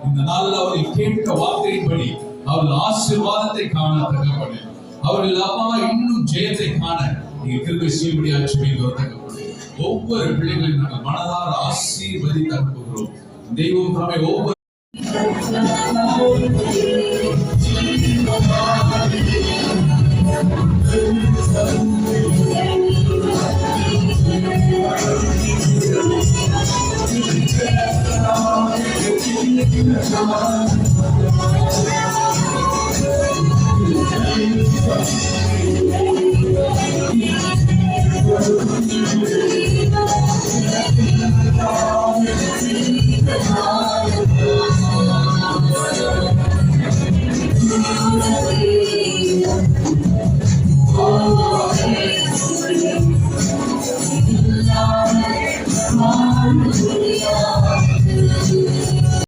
இந்த நாளில் அவர்கள் கேட்ட வார்த்தையின்படி அவர்கள் ஆசீர்வாதத்தை காண தகப்பனே, அவர்கள் அப்பா இன்னும் ஜெயத்தை காண நீங்க கிருபை செய்யும்படியா ஜெபிக்கிறோம் தகப்பனே. ஒவ்வொரு பிள்ளைகளையும் நாங்கள் மனதார ஆசீர்வதித்து அனுப்புகிறோம். தெய்வம் தாமே ஒவ்வொரு Come on.